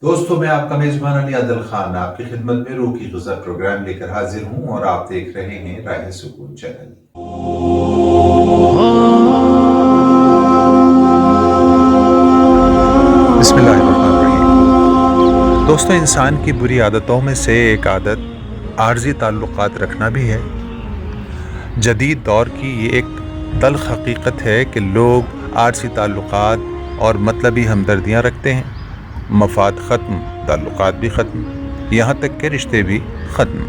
دوستوں میں آپ کا میزبان علی عادل خان آپ کی خدمت میں روح کی غذا پروگرام لے کر حاضر ہوں اور آپ دیکھ رہے ہیں راہ سکون چینل۔ بسم اللہ الرحمن الرحیم۔ دوستوں، انسان کی بری عادتوں میں سے ایک عادت عارضی تعلقات رکھنا بھی ہے۔ جدید دور کی یہ ایک تلخ حقیقت ہے کہ لوگ عارضی تعلقات اور مطلبی ہمدردیاں رکھتے ہیں۔ مفاد ختم، تعلقات بھی ختم، یہاں تک کہ رشتے بھی ختم۔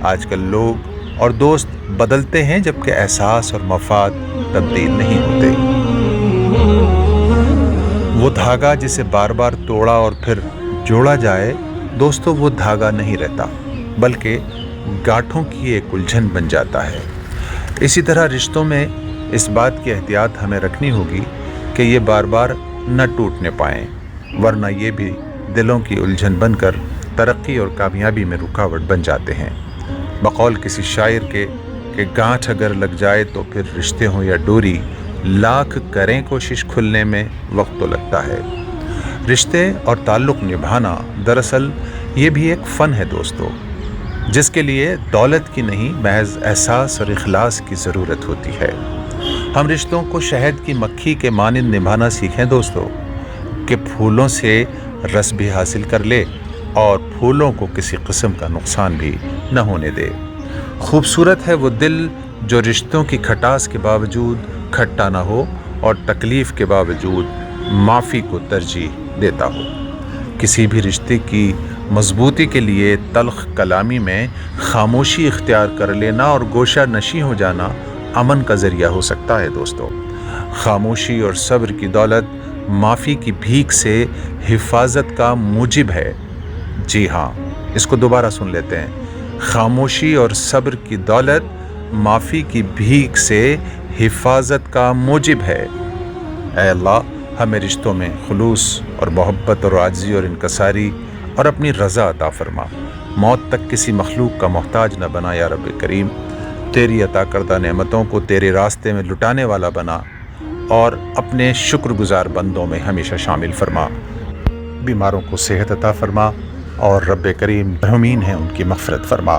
آج کل لوگ اور دوست بدلتے ہیں جبکہ احساس اور مفاد تبدیل نہیں ہوتے۔ وہ دھاگا جسے بار بار توڑا اور پھر جوڑا جائے دوستو، وہ دھاگا نہیں رہتا بلکہ گاٹھوں کی ایک الجھن بن جاتا ہے۔ اسی طرح رشتوں میں اس بات کی احتیاط ہمیں رکھنی ہوگی کہ یہ بار بار نہ ٹوٹنے پائیں، ورنہ یہ بھی دلوں کی الجھن بن کر ترقی اور کامیابی میں رکاوٹ بن جاتے ہیں۔ بقول کسی شاعر کے کہ گانٹھ اگر لگ جائے تو پھر رشتے ہوں یا ڈوری، لاکھ کریں کوشش کھلنے میں وقت تو لگتا ہے۔ رشتے اور تعلق نبھانا دراصل یہ بھی ایک فن ہے دوستو، جس کے لیے دولت کی نہیں محض احساس اور اخلاص کی ضرورت ہوتی ہے۔ ہم رشتوں کو شہد کی مکھی کے مانند نبھانا سیکھیں دوستو، کہ پھولوں سے رس بھی حاصل کر لے اور پھولوں کو کسی قسم کا نقصان بھی نہ ہونے دے۔ خوبصورت ہے وہ دل جو رشتوں کی کھٹاس کے باوجود کھٹا نہ ہو اور تکلیف کے باوجود معافی کو ترجیح دیتا ہو۔ کسی بھی رشتے کی مضبوطی کے لیے تلخ کلامی میں خاموشی اختیار کر لینا اور گوشہ نشیں ہو جانا امن کا ذریعہ ہو سکتا ہے دوستو۔ خاموشی اور صبر کی دولت معافی کی بھیک سے حفاظت کا موجب ہے۔ جی ہاں، اس کو دوبارہ سن لیتے ہیں۔ خاموشی اور صبر کی دولت معافی کی بھیک سے حفاظت کا موجب ہے۔ اے اللہ، ہمیں رشتوں میں خلوص اور محبت اور عاجزی اور انکساری اور اپنی رضا عطا فرما۔ موت تک کسی مخلوق کا محتاج نہ بنا یا رب کریم۔ تیری عطا کردہ نعمتوں کو تیرے راستے میں لٹانے والا بنا اور اپنے شکر گزار بندوں میں ہمیشہ شامل فرما۔ بیماروں کو صحت عطا فرما اور رب کریم مرحومین ہیں ان کی مغفرت فرما۔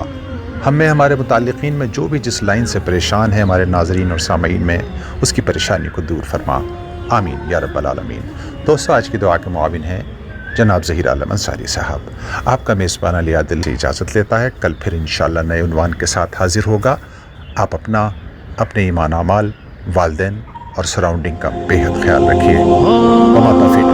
ہمیں ہمارے متعلقین میں جو بھی جس لائن سے پریشان ہیں، ہمارے ناظرین اور سامعین میں اس کی پریشانی کو دور فرما، آمین یا رب العالمین۔ دوستو، آج کی دعا کے معاون ہیں جناب ظہیر عالم انصاری صاحب۔ آپ کا میزبان علی عادل سے اجازت لیتا ہے، کل پھر انشاءاللہ نئے عنوان کے ساتھ حاضر ہوگا۔ آپ اپنے ایمان اعمال، والدین اور سراؤنڈنگ کا بے حد خیال رکھیے۔ وما توفیق